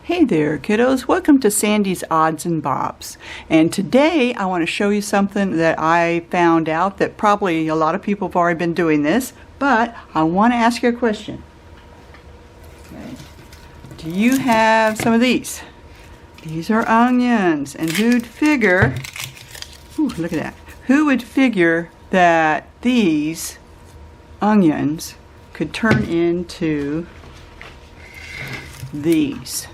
Hey there kiddos, welcome to Sandy's Odds and Bobs, and today I want to show you something that I found out that probably a lot of people have already been doing this, but I want to ask you a question. Okay. Do you have some of these? These are onions, and who'd figure, look at that, who would figure that these onions could turn into these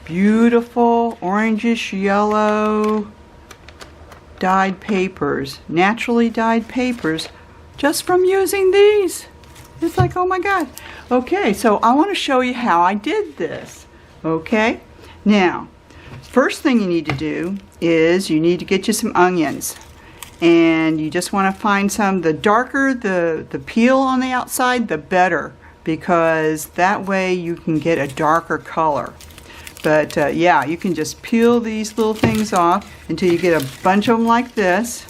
beautiful orangish yellow dyed papers, naturally dyed papers, just from using these. It's like, oh my god. Okay, so I want to show you how I did this. Okay, now first thing you need to do is you need to get you some onions, and you just want to find some. The darker the peel on the outside, the better, because that way you can get a darker color. But yeah, you can just peel these little things off until you get a bunch of them like this.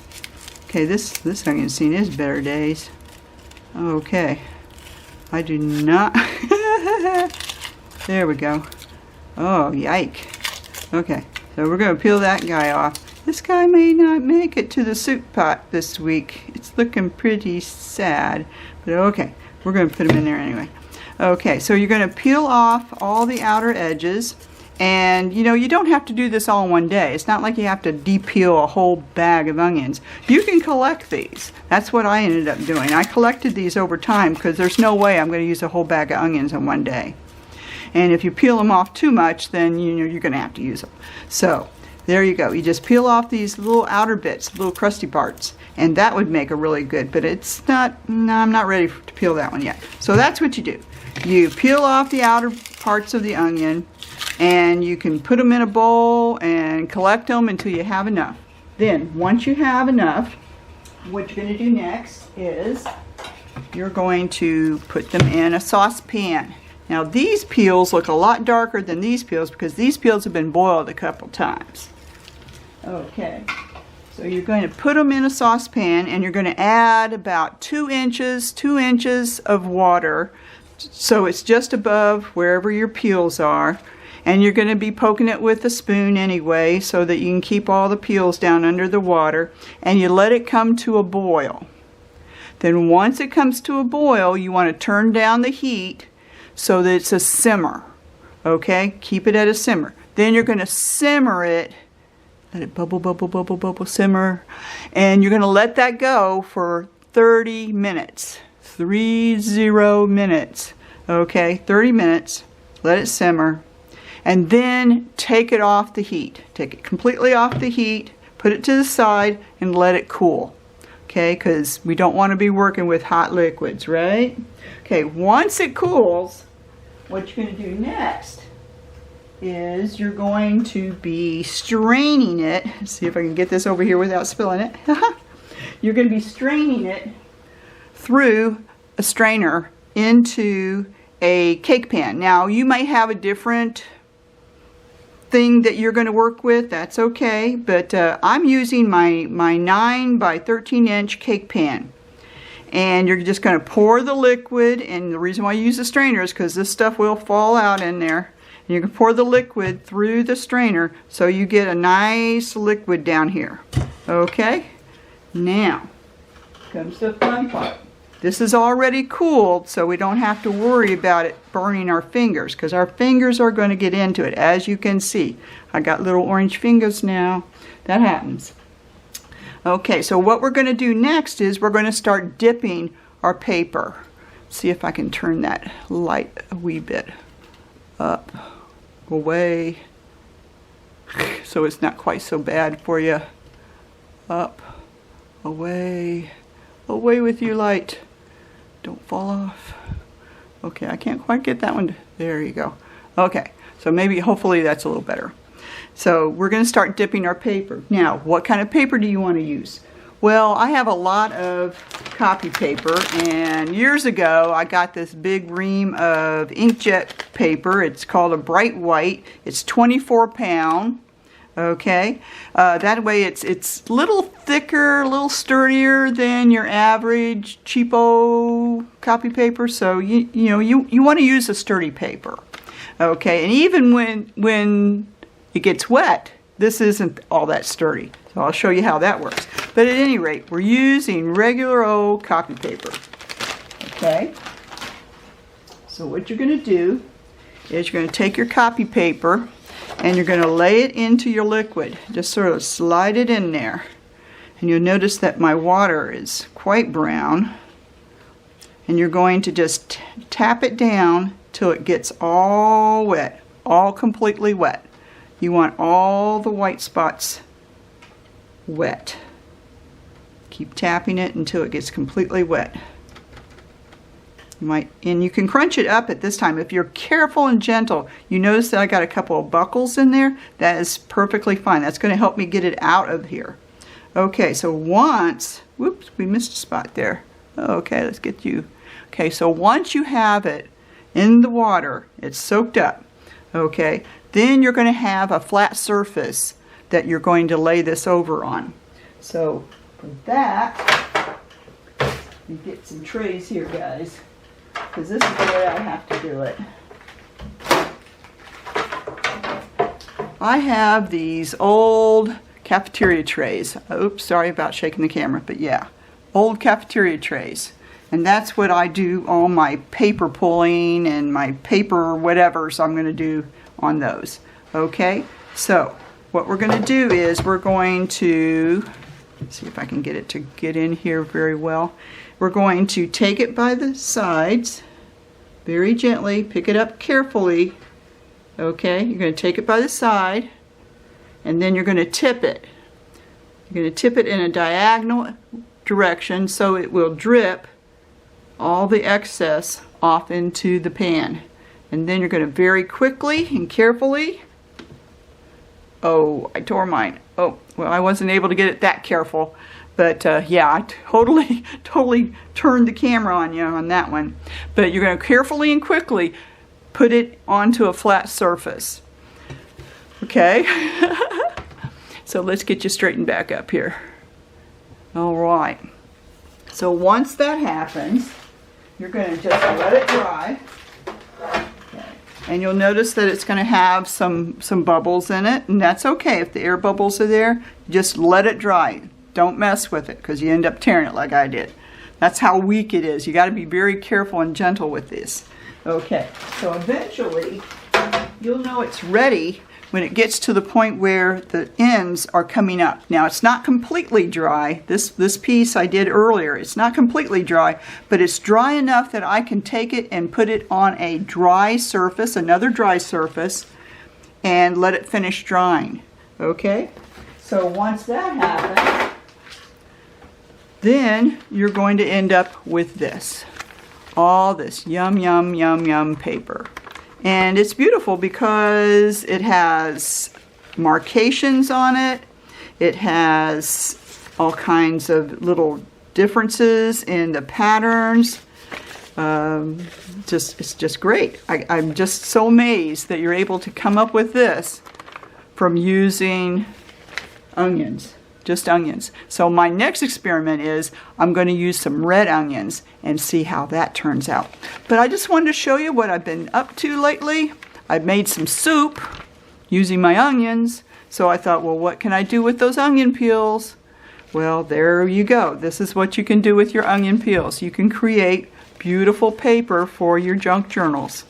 Okay, this onion scene is better days. Okay, I do not. There we go. Oh, yike. Okay, so we're going to peel that guy off. This guy may not make it to the soup pot this week. It's looking pretty sad, but okay, we're going to put him in there anyway. Okay, so you're going to peel off all the outer edges. And you know, you don't have to do this all in one day. It's not like you have to de-peel a whole bag of onions. You can collect these. That's what I ended up doing. I collected these over time because there's no way I'm going to use a whole bag of onions in one day. And if you peel them off too much, then you know you're going to have to use them. So there you go. You just peel off these little outer bits, little crusty parts, and that would make a really good. But it's not. No, I'm not ready to peel that one yet. So that's what you do. You peel off the outer parts of the onion, and you can put them in a bowl and collect them until you have enough. Then once you have enough, what you're going to do next is you're going to put them in a saucepan. Now these peels look a lot darker than these peels because these peels have been boiled a couple times. Okay, so you're going to put them in a saucepan, and you're going to add about 2 inches of water, so it's just above wherever your peels are. And you're going to be poking it with a spoon anyway, so that you can keep all the peels down under the water, and you let it come to a boil. Then once it comes to a boil, you want to turn down the heat so that it's a simmer. Okay, keep it at a simmer. Then you're going to simmer it, let it bubble, bubble, bubble, bubble, simmer, and you're going to let that go for 30 minutes. 30 minutes. Okay, 30 minutes. Let it simmer. And then take it off the heat. Take it completely off the heat, put it to the side, and let it cool. Okay, because we don't want to be working with hot liquids, right? Okay, once it cools, what you're going to do next is you're going to be straining it. Let's see if I can get this over here without spilling it. You're going to be straining it through a strainer into a cake pan. Now, you may have a different thing that you're going to work with. That's okay, but I'm using my 9 by 13 inch cake pan, and you're just going to pour the liquid. And the reason why you use the strainer is because this stuff will fall out in there. And you can pour the liquid through the strainer so you get a nice liquid down here. Okay, now comes the fun part. This is already cooled, so we don't have to worry about it burning our fingers, because our fingers are going to get into it. As you can see, I got little orange fingers now. That happens. Okay, so what we're going to do next is we're going to start dipping our paper. See if I can turn that light a wee bit up, away, so it's not quite so bad for you. Up, away, away with you, light. Don't fall off. Okay, I can't quite get that one. There you go. Okay, so maybe, hopefully that's a little better. So we're going to start dipping our paper. Now, what kind of paper do you want to use? Well, I have a lot of copy paper, and years ago I got this big ream of inkjet paper. It's called a Bright White. It's 24 pound. Okay, that way it's a little thicker, a little sturdier than your average cheapo copy paper. So you want to use a sturdy paper. Okay, and even when it gets wet, this isn't all that sturdy. So I'll show you how that works. But at any rate, we're using regular old copy paper. Okay? So what you're going to do is you're going to take your copy paper and you're going to lay it into your liquid. Just sort of slide it in there. And you'll notice that my water is quite brown. And you're going to just tap it down till it gets all wet, all completely wet. You want all the white spots wet. Keep tapping it until it gets completely wet. And you can crunch it up at this time. If you're careful and gentle, you notice that I got a couple of buckles in there. That is perfectly fine. That's going to help me get it out of here. Okay, so once, whoops, we missed a spot there. Okay, let's get you. Okay, so once you have it in the water, it's soaked up. Okay, then you're going to have a flat surface that you're going to lay this over on. So for that, you get some trays here, guys, because this is the way I have to do it. I have these old cafeteria trays. Oops, sorry about shaking the camera, but yeah, old cafeteria trays. And that's what I do all my paper pulling and my paper whatever, so I'm going to do on those. Okay, so what we're going to do is we're going to, let's see if I can get it to get in here very well. We're going to take it by the sides, very gently, pick it up carefully. Okay, you're going to take it by the side, and then you're going to tip it. You're going to tip it in a diagonal direction so it will drip all the excess off into the pan. And then you're going to very quickly and carefully, oh, I tore mine. Oh, well, I wasn't able to get it that careful. But yeah, I totally turned the camera on you on that one. But you're going to carefully and quickly put it onto a flat surface. Okay? So let's get you straightened back up here. All right. So once that happens, you're going to just let it dry. Okay. And you'll notice that it's going to have some bubbles in it, and that's okay. If the air bubbles are there, just let it dry. Don't mess with it, because you end up tearing it like I did. That's how weak it is. You got to be very careful and gentle with this. Okay, so eventually you'll know it's ready when it gets to the point where the ends are coming up. Now it's not completely dry. This piece I did earlier, it's not completely dry, but it's dry enough that I can take it and put it on a dry surface, another dry surface, and let it finish drying. Okay, so once that happens, then you're going to end up with this. All this yum, yum, yum, yum paper. And it's beautiful because it has markations on it. It has all kinds of little differences in the patterns. It's just great. I'm just so amazed that you're able to come up with this from using onions. Just onions. So my next experiment is I'm going to use some red onions and see how that turns out. But I just wanted to show you what I've been up to lately. I've made some soup using my onions. So I thought, well, what can I do with those onion peels? Well, there you go. This is what you can do with your onion peels. You can create beautiful paper for your junk journals.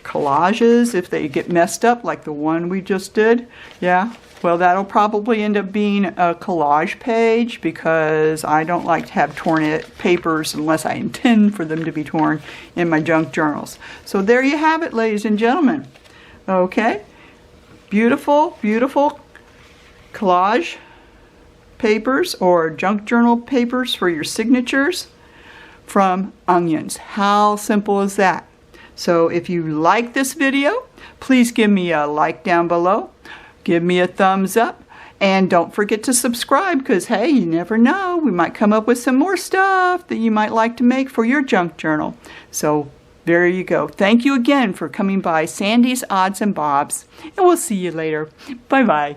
Collages, if they get messed up like the one we just did. Yeah. Well, that'll probably end up being a collage page because I don't like to have torn papers unless I intend for them to be torn in my junk journals. So there you have it, ladies and gentlemen. Okay, beautiful, beautiful collage papers or junk journal papers for your signatures from onions. How simple is that? So if you like this video, please give me a like down below. Give me a thumbs up, and don't forget to subscribe because, hey, you never know. We might come up with some more stuff that you might like to make for your junk journal. So there you go. Thank you again for coming by Sandy's Odds and Bobs, and we'll see you later. Bye-bye.